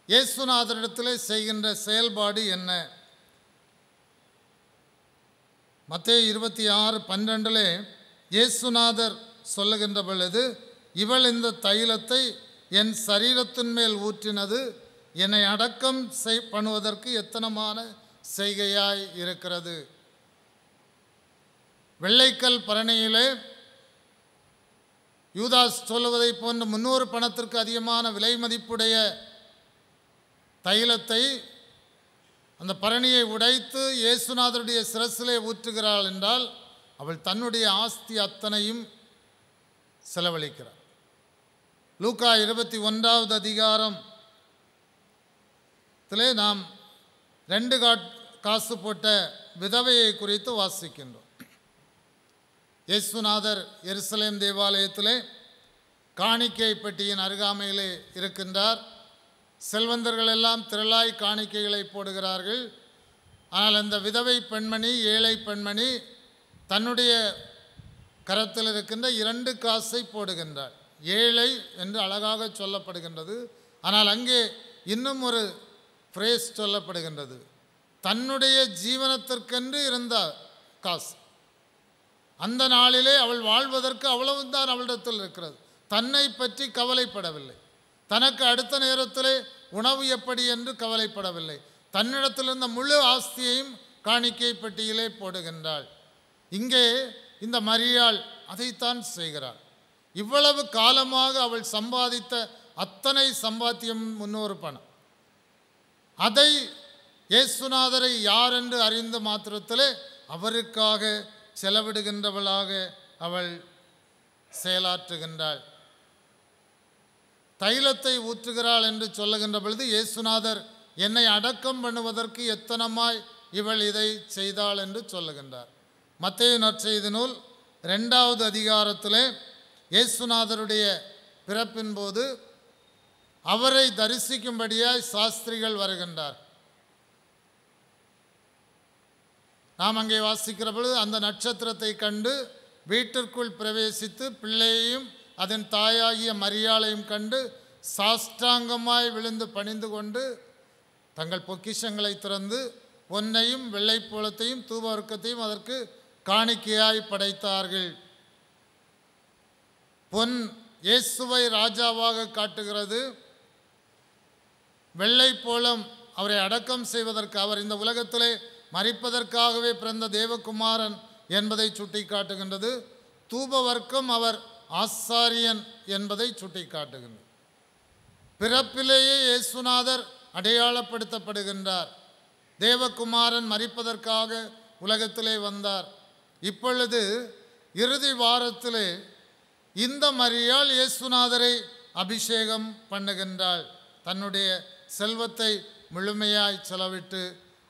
இயேசுநாதரிடத்திலே செய்கின்ற செயல்பாடு என்ன? மத்தேயு 26:12 இயேசுநாதர் சொல்லுகின்ற பொழுது, இவள் இந்த தைலத்தை என் சரீரத்தின் மேல் ஊற்றினது என்னை அடக்கம் பண்ணுவதற்கு எத்தனமான செய்கையாய் இருக்கிறது. வெள்ளைக்கல் பரணியிலே யூதாஸ் சொல்லுவதை போன்ற 300 பணத்திற்கு அதிகமான விலை மதிப்புடைய தைலத்தை அந்த பரணியை உடைத்து இயேசுநாதருடைய சிரசிலே ஊற்றுகிறாள் என்றால் அவள் தன்னுடைய ஆஸ்தி அத்தனையும் செலவழிக்கிறாள். லூக்கா 21வது அதிகாரத்திலே நாம் 2 காசு போட்ட விதவையை குறித்து வாசிக்கின்றோம். இயேசுநாதர் எருசலேம் தேவாலயத்திலே காணிக்கை பெட்டியின் அருகாமையிலே இருக்கின்றார். செல்வந்தர்கள் எல்லாம் திரளாய் காணிக்கைகளை போடுகிறார்கள். ஆனால் அந்த விதவை பெண்மணி, ஏழை பெண்மணி தன்னுடைய கரத்தில் இருக்கின்ற 2 காசை போடுகின்றார். ஏழை என்று அழகாக சொல்லப்படுகின்றது. ஆனால் அங்கே இன்னும் ஒரு ஃப்ரேஸ் சொல்லப்படுகின்றது, தன்னுடைய ஜீவனத்திற்கென்று இருந்த காசு. அந்த நாளிலே அவள் வாழ்வதற்கு அவ்வளவுதான் அவளிடத்தில் இருக்கிறது. தன்னை பற்றி கவலைப்படவில்லை. தனக்கு அடுத்த நேரத்திலே உணவு எப்படி என்று கவலைப்படவில்லை. தன்னிடத்தில் இருந்த முழு ஆஸ்தியையும் காணிக்கை பெட்டியிலே போடுகின்றாள். இங்கே இந்த மரியாள் அதைத்தான் செய்கிறாள். இவ்வளவு காலமாக அவள் சம்பாதித்த அத்தனை சம்பாத்தியம் 300 பணம், அதை இயேசுநாதரை யார் என்று அறிந்த மாத்திரத்திலே அவருக்காக செலவிடுகின்றவளாக அவள் செயலாற்றுகின்றாள். தைலத்தை ஊற்றுகிறாள் என்று சொல்லுகின்ற பொழுது இயேசுநாதர் என்னை அடக்கம் பண்ணுவதற்கு எத்தனமாய் இவள் இதை செய்தாள் என்று சொல்லுகின்றார். மத்தேயு நற்செய்தி நூல் 2வது அதிகாரத்திலே இயேசுநாதருடைய பிறப்பின் போது அவரை தரிசிக்கும்படியாய் சாஸ்திரிகள் வருகின்றார். நாம் அங்கே வாசிக்கிற பொழுது அந்த நட்சத்திரத்தை கண்டு வீட்டிற்குள் பிரவேசித்து பிள்ளையையும் அதன் தாயாகிய மரியாளையும் கண்டு சாஷ்டாங்கமாய் விழுந்து பணிந்து கொண்டு தங்கள் பொக்கிஷங்களை திறந்து பொன்னையும் வெள்ளைப்போளத்தையும் தூபவர்க்கத்தையும் அதற்கு காணிக்கையாய் படைத்தார்கள். பொன் இயேசுவை ராஜாவாக காட்டுகிறது. வெள்ளைப்போளம் அவரை அடக்கம் செய்வதற்கு, அவர் இந்த உலகத்திலே மரிப்பதற்காகவே பிறந்த தேவகுமாரன் என்பதை சுட்டி காட்டுகின்றது. தூபவர்க்கம் அவர் ஆசாரியன் என்பதை சுட்டி காட்டுகின்றது. பிறப்பிலேயே இயேசுநாதர் அடையாளப்படுத்தப்படுகின்றார். தேவகுமாரன் மரிப்பதற்காக உலகத்திலே வந்தார். இப்பொழுது இறுதி வாரத்திலே இந்த மரியாள் இயேசுநாதரை அபிஷேகம் பண்ணுகின்றாள். தன்னுடைய செல்வத்தை முழுமையாய் செலவிட்டு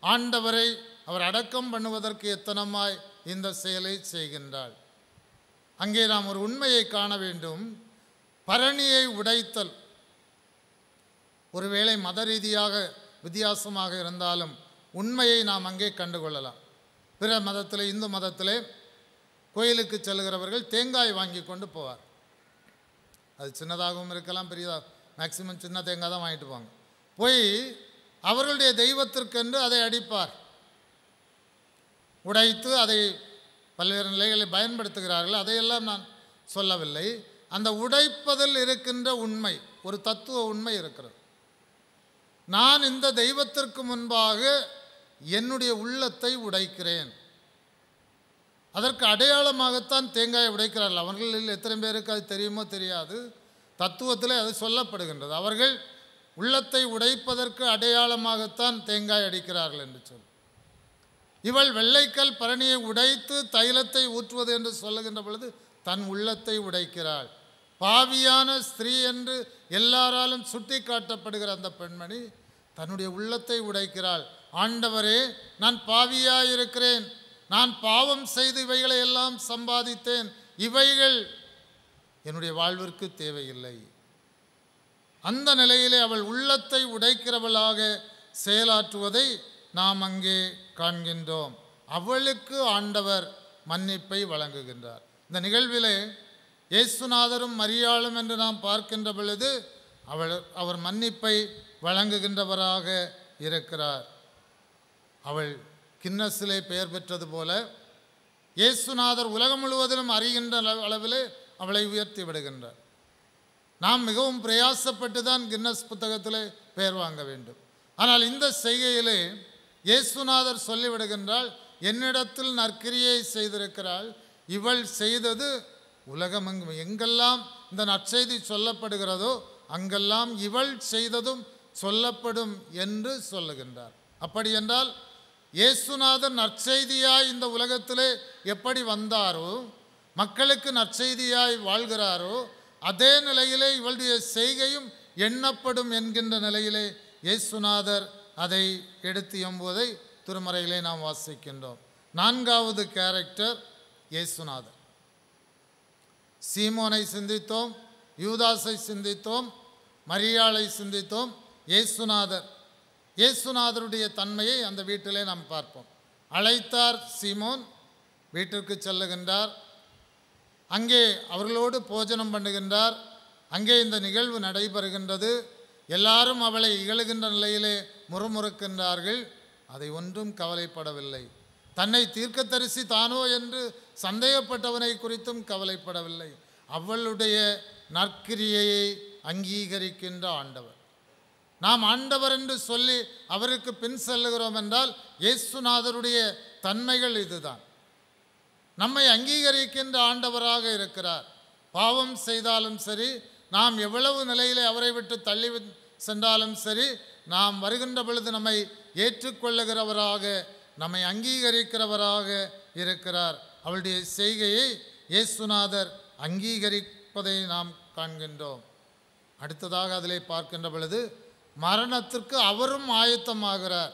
ஆண்டவரை அவர் அடக்கம் பண்ணுவதற்கு எத்தனமாய் இந்த செயலை செய்கின்றாள். அங்கே நாம் ஒரு உண்மையை காண வேண்டும். பரணியை உடைத்தல் ஒருவேளை மத ரீதியாக வித்தியாசமாக இருந்தாலும் உண்மையை நாம் அங்கே கண்டுகொள்ளலாம். பிற மதத்திலே, இந்து மதத்திலே கோயிலுக்கு செல்கிறவர்கள் தேங்காய் வாங்கி கொண்டு போவார். அது சின்னதாகவும் இருக்கலாம், பெரியதாக, மேக்சிமம் சின்ன தேங்காய் தான் வாங்கிட்டு போவாங்க. போய் அவர்களுடைய தெய்வத்திற்கென்று அதை அடிப்பார். உடைத்து அதை பல்வேறு நிலைகளில் பயன்படுத்துகிறார்கள். அதையெல்லாம் நான் சொல்லவில்லை. அந்த உடைப்பதில் இருக்கின்ற உண்மை, ஒரு தத்துவ உண்மை இருக்கிறது. நான் இந்த தெய்வத்திற்கு முன்பாக என்னுடைய உள்ளத்தை உடைக்கிறேன். அதற்கு அடையாளமாகத்தான் தேங்காயை உடைக்கிறார்கள். அவர்களில் எத்தனை பேருக்கு அது தெரியுமோ தெரியாது. தத்துவத்தில் அது சொல்லப்படுகின்றது. அவர்கள் உள்ளத்தை உடைப்பதற்கு அடையாளமாகத்தான் தேங்காய் அடிக்கிறார்கள் என்று சொல். இவள் வெள்ளைக்கல் பரணியை உடைத்து தைலத்தை ஊற்றுவது என்று சொல்லுகின்ற பொழுது தன் உள்ளத்தை உடைக்கிறாள். பாவியான ஸ்திரீ என்று எல்லாராலும் சுட்டி காட்டப்படுகிற அந்த பெண்மணி தன்னுடைய உள்ளத்தை உடைக்கிறாள். ஆண்டவரே, நான் பாவியாயிருக்கிறேன், நான் பாவம் செய்து இவைகளை எல்லாம் சம்பாதித்தேன், இவைகள் என்னுடைய வாழ்விற்கு தேவையில்லை. அந்த நிலையிலே அவள் உள்ளத்தை உடைக்கிறவளாக செயலாற்றுவதை நாம் அங்கே காண்கின்றோம். அவளுக்கு ஆண்டவர் மன்னிப்பை வழங்குகின்றார். இந்த நிகழ்விலே இயேசுநாதரும் மரியாளும் என்று நாம் பார்க்கின்ற பொழுது அவர் மன்னிப்பை வழங்குகின்றவராக இருக்கிறார். அவள் கின்னஸிலே பெயர் பெற்றது போல இயேசுநாதர் உலகம் முழுவதிலும் அறிகின்ற அளவிலே அவளை உயர்த்தி விடுகின்றார். நாம் மிகவும் பிரயாசப்பட்டு தான் கின்னஸ் புத்தகத்திலே பெயர் வாங்க வேண்டும். ஆனால் இந்த செய்கையிலே இயேசுநாதர் சொல்லிவிடுகின்றாள், என்னிடத்தில் நற்கிரியை செய்திருக்கிறாள். இவள் செய்தது உலகமெங்கும், எங்கெல்லாம் இந்த நற்செய்தி சொல்லப்படுகிறதோ அங்கெல்லாம் இவள் செய்ததும் சொல்லப்படும் என்று சொல்லுகின்றார். அப்படி என்றால் இயேசுநாதர் நற்செய்தியாய் இந்த உலகத்திலே எப்படி வந்தாரோ, மக்களுக்கு நற்செய்தியாய் வாழ்கிறாரோ, அதே நிலையிலே இவளுடைய செய்கையும் எண்ணப்படும் என்கின்ற நிலையிலே இயேசுநாதர் அதை எடுத்து எம்புவதை திருமறையிலே நாம் வாசிக்கின்றோம். நான்காவது கேரக்டர் இயேசுநாதர். சீமோனை சிந்தித்தோம், யூதாஸை சிந்தித்தோம், மரியாளை சிந்தித்தோம். இயேசுநாதருடைய தன்மையை அந்த வீட்டிலே நாம் பார்ப்போம். அழைத்தார் சீமோன், வீட்டிற்கு செல்லுகின்றார். அங்கே அவர்களோடு போஜனம் பண்ணுகின்றார். அங்கே இந்த நிகழ்வு நடைபெறுகின்றது. எல்லாரும் அவளை இகழுகின்ற நிலையிலே முறுமுறுக்கின்றார்கள். அதை ஒன்றும் கவலைப்படவில்லை. தன்னை தீர்க்கதரிசி தானோ என்று சந்தேகப்பட்டவனை குறித்தும் கவலைப்படவில்லை. அவளுடைய நற்கிரியையை அங்கீகரிக்கின்ற ஆண்டவர். நாம் ஆண்டவர் என்று சொல்லி அவருக்கு பின் செல்லுகிறோம் என்றால் இயேசுநாதருடைய தன்மைகள் இதுதான். நம்மை அங்கீகரிக்கின்ற ஆண்டவராக இருக்கிறார். பாவம் செய்தாலும் சரி, நாம் எவ்வளவு நிலையிலே அவரை விட்டு தள்ளி சென்றாலும் சரி, நாம் வருகின்ற பொழுது நம்மை ஏற்றுக்கொள்ளுகிறவராக, நம்மை அங்கீகரிக்கிறவராக இருக்கிறார். அவளுடைய செய்கையை இயேசுநாதர் அங்கீகரிப்பதை நாம் காண்கின்றோம். அடுத்ததாக அதிலே பார்க்கின்ற பொழுது மரணத்திற்கு அவரும் ஆயத்தமாகிறார்.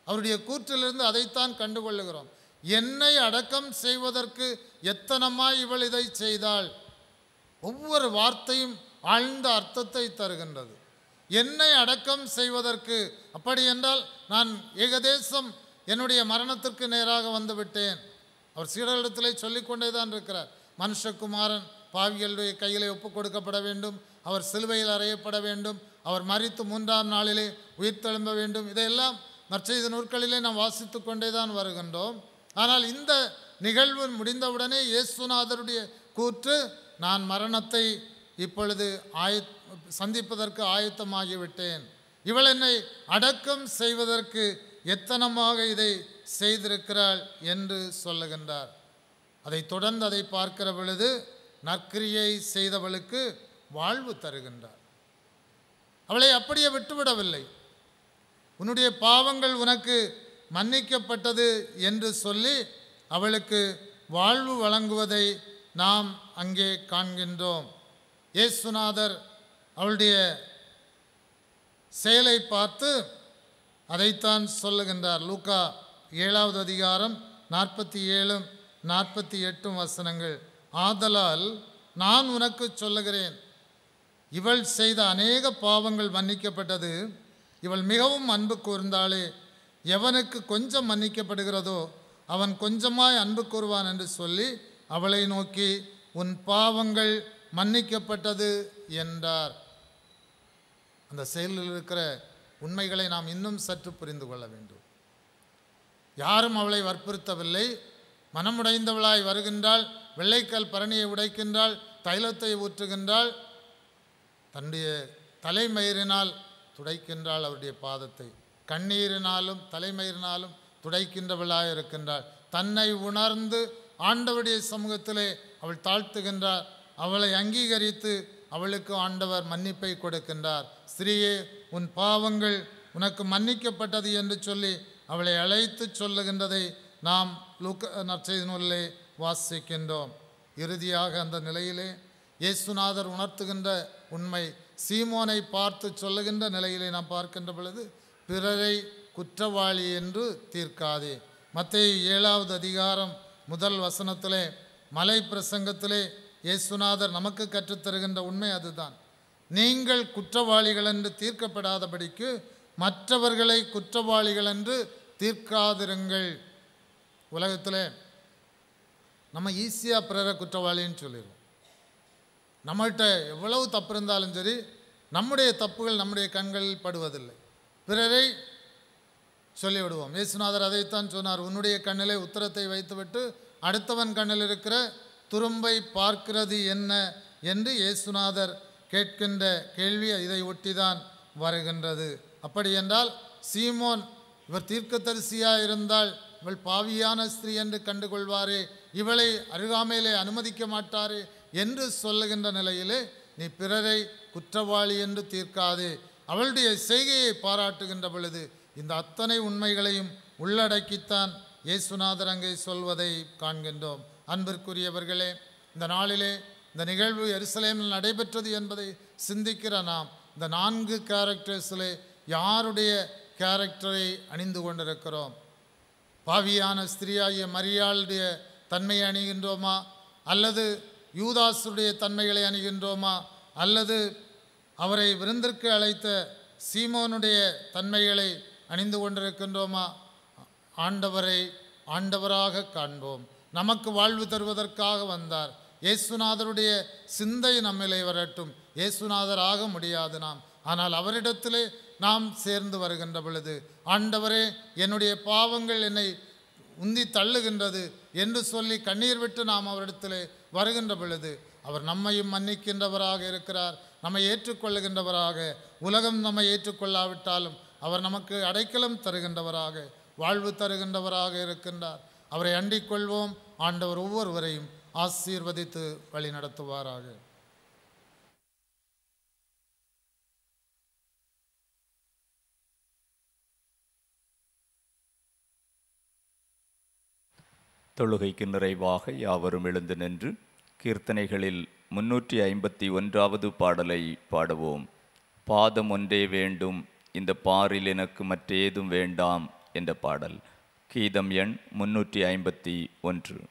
அவருடைய கூற்றிலிருந்து அதைத்தான் கண்டுகொள்ளுகிறோம். என்னை அடக்கம் செய்வதற்கு எத்தனமாய் இவள் இதை செய்தாள். ஒவ்வொரு வார்த்தையும் ஆழ்ந்த அர்த்தத்தை தருகின்றது. என்னை அடக்கம் செய்வதற்கு, அப்படி என்றால் நான் ஏகதேசம் என்னுடைய மரணத்திற்கு நேராக வந்து விட்டேன். அவர் சீடர்களிடத்திலே சொல்லிக்கொண்டே தான் இருக்கிறார். மனுஷகுமாரன் பாவிகளுடைய கையிலே ஒப்புக் கொடுக்கப்பட வேண்டும், அவர் சிலுவையில் அறையப்பட வேண்டும், அவர் மரித்து 3ஆம் நாளிலே உயிர்த்தெழும்ப வேண்டும். இதையெல்லாம் நற்செய்தி நூற்களிலே நாம் வாசித்து கொண்டே தான் வருகின்றோம். ஆனால் இந்த நிகழ்வு முடிந்தவுடனே இயேசுநாதருடைய கூற்று, நான் மரணத்தை இப்பொழுது சந்திப்பதற்கு ஆயத்தமாகிவிட்டேன். இவள் என்னை அடக்கம் செய்வதற்கு எத்தனமாக இதை செய்திருக்கிறாள் என்று சொல்லுகின்றார். அதை தொடர்ந்து அதை பார்க்கிற பொழுது நற்கிரியை செய்தவளுக்கு வாழ்வு தருகின்றார். அவளை அப்படியே விட்டுவிடவில்லை. உன்னுடைய பாவங்கள் உனக்கு மன்னிக்கப்பட்டது என்று சொல்லி அவளுக்கு வாழ்வு வழங்குவதை நாம் அங்கே காண்கின்றோம். இயேசுநாதர் அவளுடைய செயலை பார்த்து அதைத்தான் சொல்லுகின்றார். லூக்கா 7வது அதிகாரம் 47, 48 வசனங்கள். ஆதலால் நான் உனக்கு சொல்லுகிறேன், இவள் செய்த அநேக பாவங்கள் மன்னிக்கப்பட்டது, இவள் மிகவும் அன்பு கூர்ந்தாளே, எவனுக்கு கொஞ்சம் மன்னிக்கப்படுகிறதோ அவன் கொஞ்சமாய் அன்பு கூறுவான் என்று சொல்லி அவளை நோக்கி உன் பாவங்கள் மன்னிக்கப்பட்டது என்றார். அந்த செயலில் இருக்கிற உண்மைகளை நாம் இன்னும் சற்று புரிந்து கொள்ள வேண்டும். யாரும் அவளை வற்புறுத்தவில்லை. மனமுடைந்தவளாய் வருகின்றாள், வெள்ளைக்கல் பரணியை உடைக்கின்றாள், தைலத்தை ஊற்றுகின்றாள், தன்னுடைய தலைமயிரினால் துடைக்கின்றாள் அவருடைய பாதத்தை, கண்ணீரினாலும் தலைமயிரினாலும் துடைக்கின்றவளாய் இருக்கின்றாள். தன்னை உணர்ந்து ஆண்டவருடைய சமூகத்திலே அவள் தாழ்த்துகின்றார். அவளை அங்கீகரித்து அவளுக்கு ஆண்டவர் மன்னிப்பை கொடுக்கின்றார். ஸ்திரீயே, உன் பாவங்கள் உனக்கு மன்னிக்கப்பட்டது என்று சொல்லி அவளை அழைத்து சொல்லுகின்றதை நாம் லூக்கா நற்செய்தி நூலிலே வாசிக்கின்றோம். இறுதியாக அந்த நிலையிலே இயேசுநாதர் உணர்த்துகின்ற உண்மை சீமோனை பார்த்து சொல்லுகின்ற நிலையிலே நாம் பார்க்கின்ற பொழுது, பிறரை குற்றவாளி என்று தீர்க்காதே. மத்தேயு 7வது அதிகாரம் 1 வசனத்திலே மலை பிரசங்கத்திலே இயேசுநாதர் நமக்கு கற்றுத்தருகின்ற உண்மை அதுதான். நீங்கள் குற்றவாளிகள் என்று தீர்க்கப்படாதபடிக்கு மற்றவர்களை குற்றவாளிகள் என்று தீர்க்காதிருங்கள். உலகத்தில் நம்ம ஈஸியாக பிறரை குற்றவாளின்னு சொல்லிடுவோம். நம்மகிட்ட எவ்வளவு தப்பு இருந்தாலும் சரி, நம்முடைய தப்புகள் நம்முடைய கண்களில் படுவதில்லை, பிறரை சொல்லிவிடுவோம். இயேசுநாதர் அதைத்தான் சொன்னார், உன்னுடைய கண்ணிலே உத்தரத்தை வைத்துவிட்டு அடுத்தவன் கண்ணில் இருக்கிற துரும்பை பார்க்கிறது என்ன என்று இயேசுநாதர் கேட்கின்ற கேள்வி இதை ஒட்டிதான் வருகின்றது. அப்படி என்றால் சீமோன் இவர் தீர்க்கதரிசியாக இருந்தால் இவள் பாவியான ஸ்திரீ என்று கண்டுகொள்வாரே, இவளை அருகாமையிலே அனுமதிக்க மாட்டாரே என்று சொல்லுகின்ற நிலையிலே நீ பிறரை குற்றவாளி என்று தீர்க்காதே. அவளுடைய செய்கையை பாராட்டுகின்ற பொழுது இந்த அத்தனை உண்மைகளையும் உள்ளடக்கித்தான் இயேசுநாதர் அங்கே சொல்வதை காண்கின்றோம். அன்பிற்குரியவர்களே, இந்த நாளிலே இந்த நிகழ்வு எருசலேமில் நடைபெற்றது என்பதை சிந்திக்கிற நாம் இந்த 4 கேரக்டர்ஸிலே யாருடைய கேரக்டரை அணிந்து கொண்டிருக்கிறோம்? பாவியான ஸ்திரீயாகிய மரியாளுடைய தன்மையை அணிகின்றோமா, அல்லது யூதாசுடைய தன்மைகளை அணிகின்றோமா, அல்லது அவரை விருந்திற்கு அழைத்த சீமோனுடைய தன்மைகளை அணிந்து கொண்டிருக்கின்றோமா? ஆண்டவரை ஆண்டவராக காண்போம். நமக்கு வாழ்வு தருவதற்காக வந்தார். இயேசுநாதருடைய சிந்தை நம்மிலே வரட்டும். இயேசுநாதர் ஆக முடியாது நாம், ஆனால் அவரிடத்திலே நாம் சேர்ந்து வருகின்ற பொழுது, ஆண்டவரே என்னுடைய பாவங்கள் என்னை உந்தி தள்ளுகின்றது என்று சொல்லி கண்ணீர் விட்டு நாம் அவரிடத்திலே வருகின்ற பொழுது அவர் நம்மையும் மன்னிக்கின்றவராக இருக்கிறார், நம்மை ஏற்றுக்கொள்ளுகின்றவராக. உலகம் நம்மை ஏற்றுக்கொள்ளாவிட்டாலும் அவர் நமக்கு அடைக்கலம் தருகின்றவராக, வாழ்வு தருகின்றவராக இருக்கின்றார். அவரை அண்டிக் கொள்வோம். ஆண்டவர் ஒவ்வொருவரையும் ஆசீர்வதித்து வழி நடத்துவாராக. தொழுகைக்கு நிறைவாக யாவரும் எழுந்து நின்று கீர்த்தனைகளில் 351வது பாடலை பாடுவோம். பாதம் ஒன்றே வேண்டும், இந்த பாரில் எனக்கு மற்றேதும் வேண்டாம் என்ற பாடல். கீதம் எண் 351.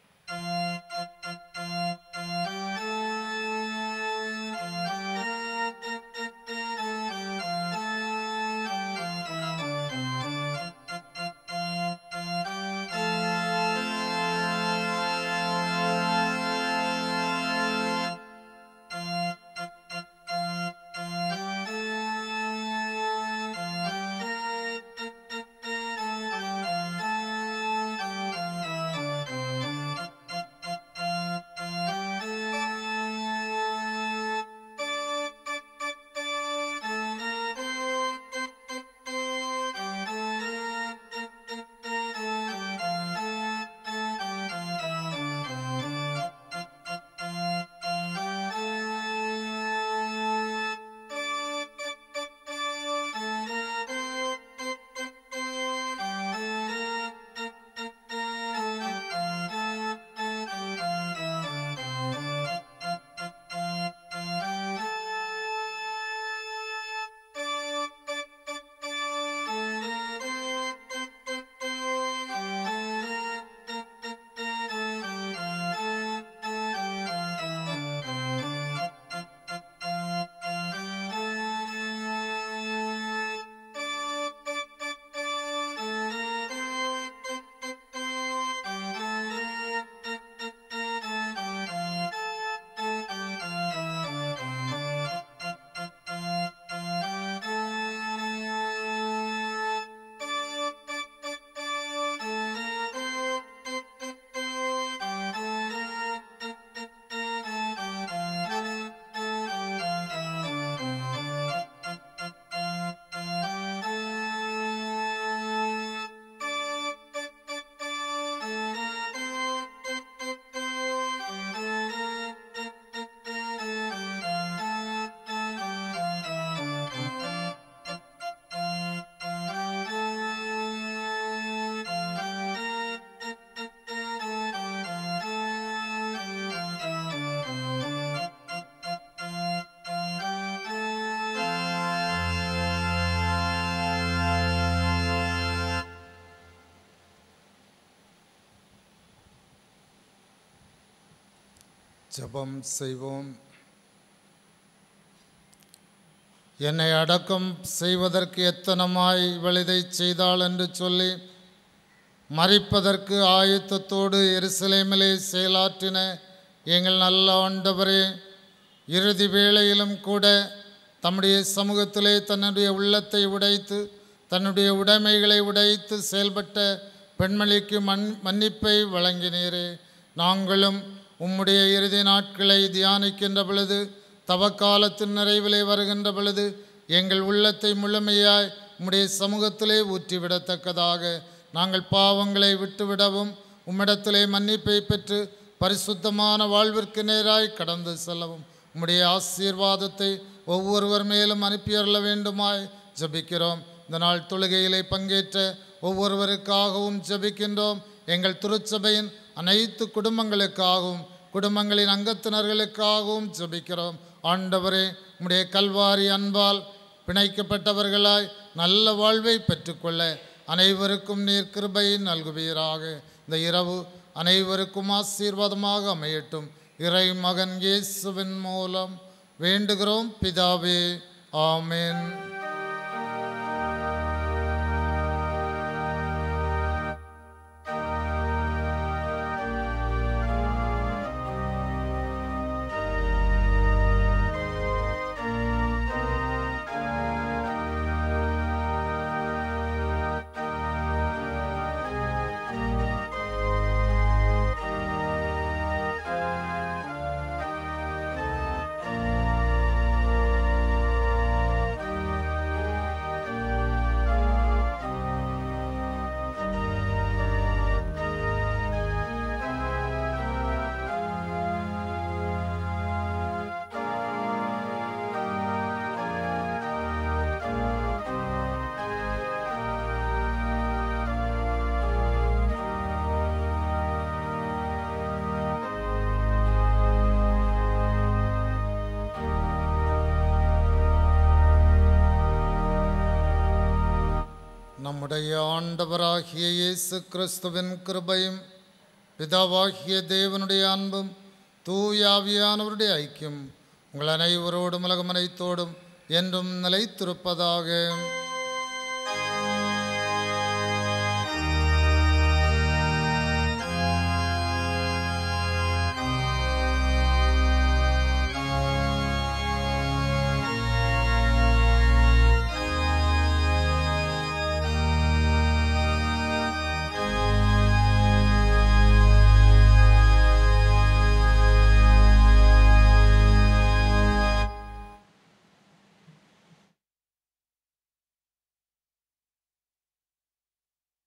ஜெபம் செய்வோம். என்னை அடக்கம் செய்வதற்கு எத்தனமாய் இவளிதை செய்தாள் என்று சொல்லி மரிப்பதற்கு ஆயத்தத்தோடு எருசலேமிலே செயலாற்றின எங்கள் நல்ல ஆண்டவரே, இறுதி வேளையிலும் கூட தம்முடைய சமூகத்திலே தன்னுடைய உள்ளத்தை உடைத்து தன்னுடைய உடைமைகளை உடைத்து செயல்பட்ட பெண்மணிக்கு மன்னிப்பை வழங்கினீரே. நாங்களும் உம்முடைய இறுதி நாட்களை தியானிக்கின்ற பொழுது, தவக்காலத்தின் நிறைவிலே வருகின்ற பொழுது எங்கள் உள்ளத்தை முழுமையாய் உம்முடைய சமூகத்திலே ஊற்றிவிடத்தக்கதாக நாங்கள் பாவங்களை விட்டுவிடவும் உம்மிடத்திலே மன்னிப்பை பெற்று பரிசுத்தமான வாழ்விற்கு நேராய் கடந்து செல்லவும் உம்முடைய ஆசீர்வாதத்தை ஒவ்வொருவர் மேலும் அனுப்பியருள வேண்டுமாய் ஜெபிக்கிறோம். இந்த நாள் தொழுகையிலே பங்கேற்ற ஒவ்வொருவருக்காகவும் ஜெபிக்கின்றோம். எங்கள் திருச்சபையின் அனைத்து குடும்பங்களுக்காகவும் குடும்பங்களின் அங்கத்தினர்களுக்காகவும் ஜெபிக்கிறோம். ஆண்டவரே, உம்முடைய கல்வாரி அன்பால் பிணைக்கப்பட்டவர்களாய் நல்ல வாழ்வை பெற்றுக்கொள்ள அனைவருக்கும் நீர் கிருபை நல்குவீராக. இந்த இரவு அனைவருக்கும் ஆசீர்வாதமாக அமையட்டும். இறை மகன் இயேசுவின் மூலம் வேண்டுகிறோம் பிதாவே, ஆமென். நம்முடைய ஆண்டவராகிய இயேசு கிறிஸ்துவின் கிருபையும் பிதாவாகிய தேவனுடைய அன்பும் தூய ஆவியானவருடைய ஐக்கியம் உங்கள் அனைவரோடும் உலகம் அனைத்தோடும் என்றும் நிலைத்திருப்பதாக.